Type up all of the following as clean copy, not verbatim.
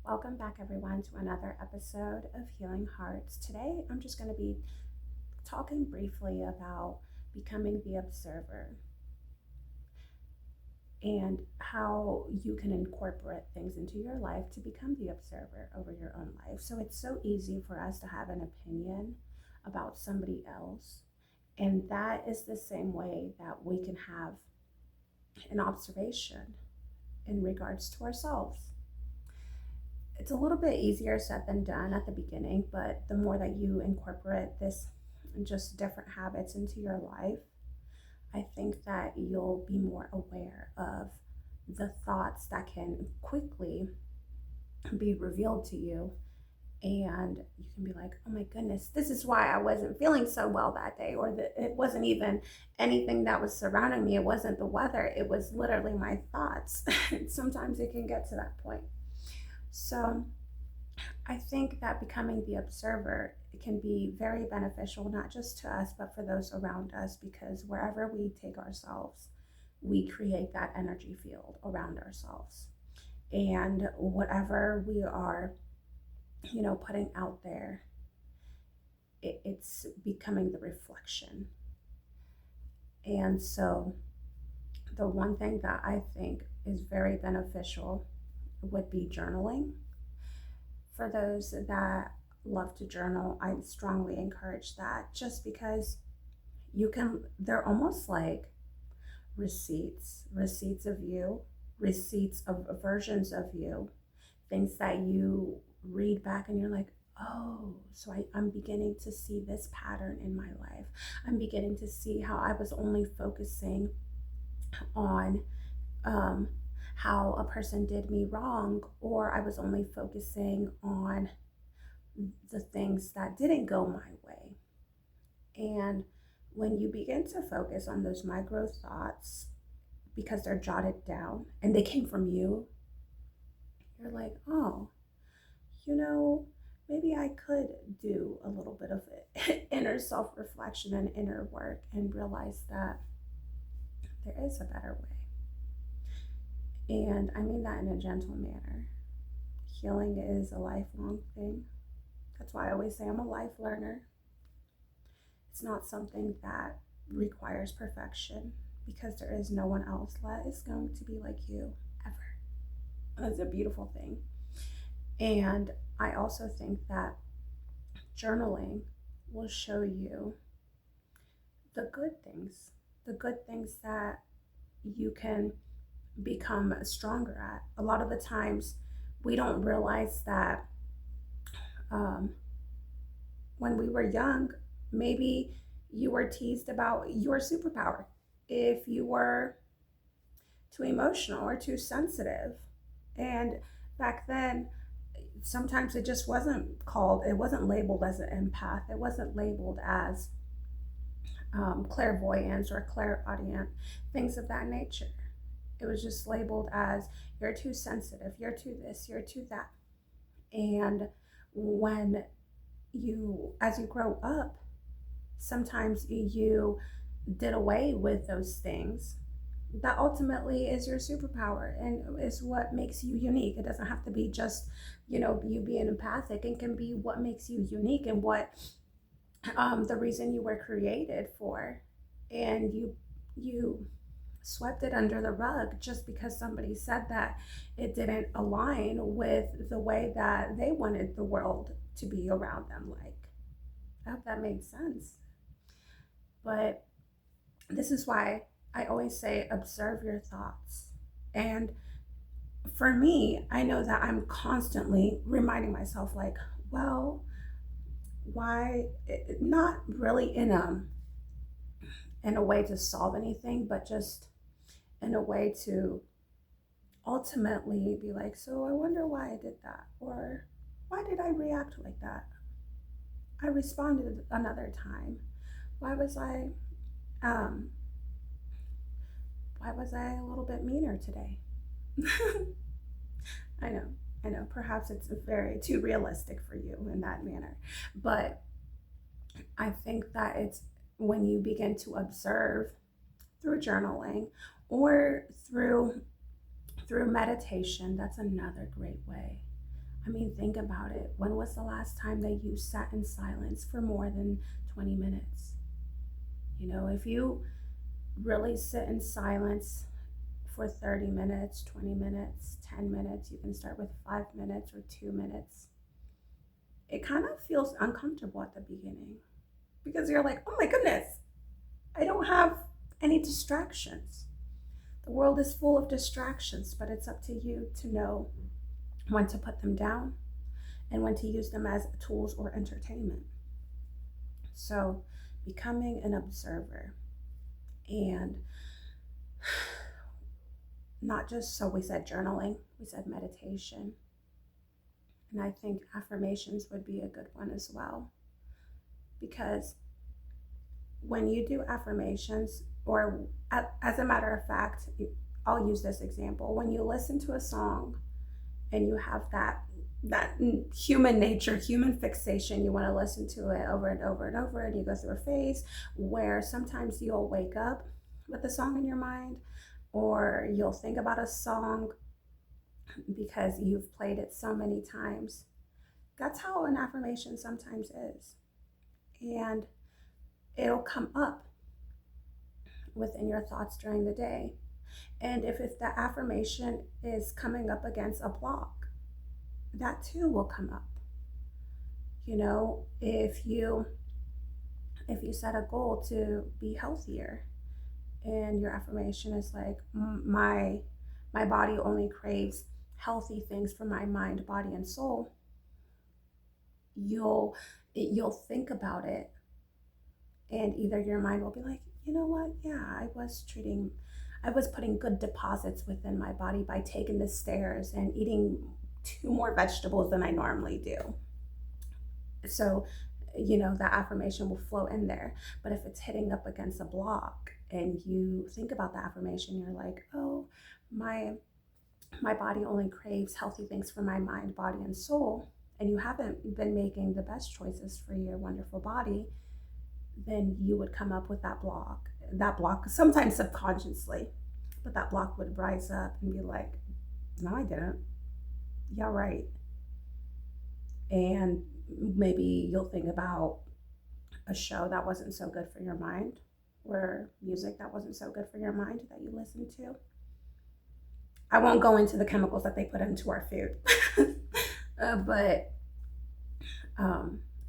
Welcome back, everyone, to another episode of Healing Hearts. Today, I'm just going to be talking briefly about becoming the observer and how you can incorporate things into your life to become the observer over your own life. So, it's so easy for us to have an opinion about somebody else, and that is the same way that we can have an observation in regards to ourselves. It's a little bit easier said than done at the beginning, but the more that you incorporate this just different habits into your life, I think that you'll be more aware of the thoughts that can quickly be revealed to you. And you can be like, oh my goodness, this is why I wasn't feeling so well that day, or that it wasn't even anything that was surrounding me. It wasn't the weather, it was literally my thoughts. Sometimes it can get to that point. So I think that becoming the observer can be very beneficial, not just to us, but for those around us, because wherever we take ourselves, we create that energy field around ourselves. And whatever we are, putting out there, it's becoming the reflection. And so, the one thing that I think is very beneficial would be journaling. For those that love to journal, I strongly encourage that, just because they're almost like receipts of you, receipts of versions of you, things that you read back and you're like, oh, so I'm beginning to see this pattern in my life. I'm beginning to see how I was only focusing on how a person did me wrong, or I was only focusing on the things that didn't go my way. And when you begin to focus on those micro thoughts, because they're jotted down and they came from you, you're like, oh, maybe I could do a little bit of inner self reflection and inner work and realize that there is a better way. And I mean that in a gentle manner. Healing is a lifelong thing. That's why I always say I'm a life learner. It's not something that requires perfection, because there is no one else that is going to be like you ever. That's a beautiful thing. And I also think that journaling will show you the good things that you can become stronger at. A lot of the times, we don't realize that um, when we were young, maybe you were teased about your superpower. If you were too emotional or too sensitive. And back then, sometimes it wasn't labeled as an empath, it wasn't labeled as clairvoyance or clairaudient, things of that nature. It was just labeled as you're too sensitive, you're too this, you're too that. And when as you grow up, sometimes you did away with those things. That ultimately is your superpower and is what makes you unique. It doesn't have to be just, you being empathic. It can be what makes you unique and what the reason you were created for. And you swept it under the rug just because somebody said that it didn't align with the way that they wanted the world to be around them. Like, I hope that made sense. But this is why I always say observe your thoughts. And for me, I know that I'm constantly reminding myself, like, well, why, not really in a way to solve anything, but just in a way to ultimately be like, so I wonder why I did that, or why did I react like that? I responded another time. Why was I um why was I a little bit meaner today? I know, I know. Perhaps it's very too realistic for you in that manner. But I think that it's when you begin to observe through journaling or through meditation, that's another great way. I mean, think about it. When was the last time that you sat in silence for more than 20 minutes? If you really sit in silence for 30 minutes, 20 minutes, 10 minutes, you can start with 5 minutes or 2 minutes. It kind of feels uncomfortable at the beginning because you're like, oh my goodness, I don't have any distractions. The world is full of distractions, but it's up to you to know when to put them down and when to use them as tools or entertainment. So, becoming an observer, and not just, so we said journaling, we said meditation, and I think affirmations would be a good one as well. Because when you do affirmations, or as a matter of fact, I'll use this example. When you listen to a song and you have that human nature, human fixation, you want to listen to it over and over and over, and you go through a phase where sometimes you'll wake up with a song in your mind, or you'll think about a song because you've played it so many times. That's how an affirmation sometimes is. And it'll come up within your thoughts during the day. And if the affirmation is coming up against a block, that too will come up. If you set a goal to be healthier, and your affirmation is like, my body only craves healthy things for my mind, body, and soul, you'll think about it, and either your mind will be like, you know what, yeah, I was putting good deposits within my body by taking the stairs and eating 2 more vegetables than I normally do. So, that affirmation will flow in there. But if it's hitting up against a block and you think about the affirmation, you're like, oh, my body only craves healthy things for my mind, body, and soul, and you haven't been making the best choices for your wonderful body, then you would come up with that block. That block, sometimes subconsciously, but that block would rise up and be like, no, I didn't. Yeah, right. And maybe you'll think about a show that wasn't so good for your mind, or music that wasn't so good for your mind that you listened to. I won't go into the chemicals that they put into our food, but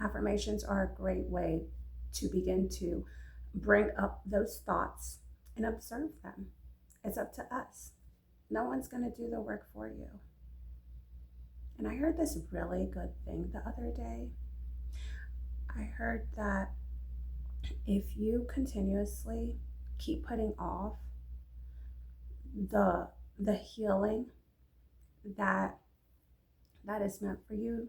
affirmations are a great way to begin to bring up those thoughts and observe them. It's up to us. No one's going to do the work for you. And I heard this really good thing the other day. I heard that if you continuously keep putting off the healing that is meant for you,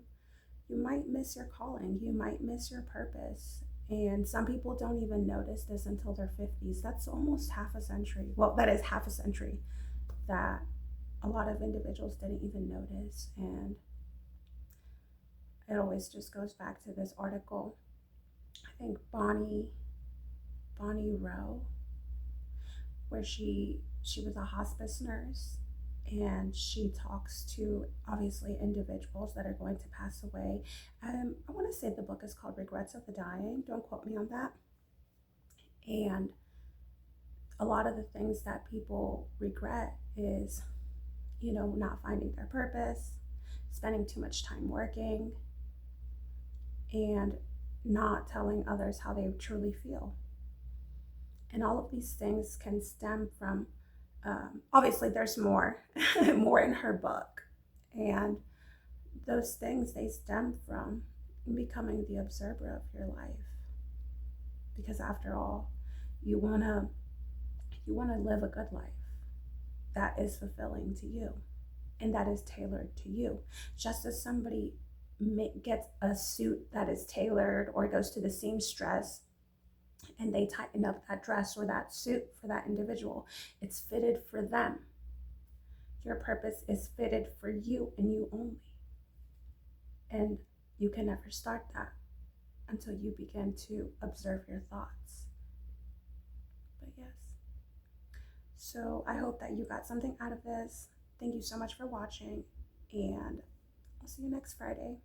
you might miss your calling, you might miss your purpose. And some people don't even notice this until their 50s. That's almost half a century. Well, that is half a century that a lot of individuals didn't even notice. And it always just goes back to this article. I think Bonnie Rowe, where she was a hospice nurse, and she talks to obviously individuals that are going to pass away. I want to say the book is called Regrets of the Dying. Don't quote me on that. And a lot of the things that people regret is, not finding their purpose, spending too much time working, and not telling others how they truly feel. And all of these things can stem from, obviously there's more in her book, and those things, they stem from becoming the observer of your life. Because after all, you want to live a good life that is fulfilling to you and that is tailored to you. Just as somebody gets a suit that is tailored, or goes to the seamstress and they tighten up that dress or that suit for that individual, it's fitted for them. Your purpose is fitted for you and you only. And you can never start that until you begin to observe your thoughts. But yes. So I hope that you got something out of this. Thank you so much for watching, and I'll see you next Friday.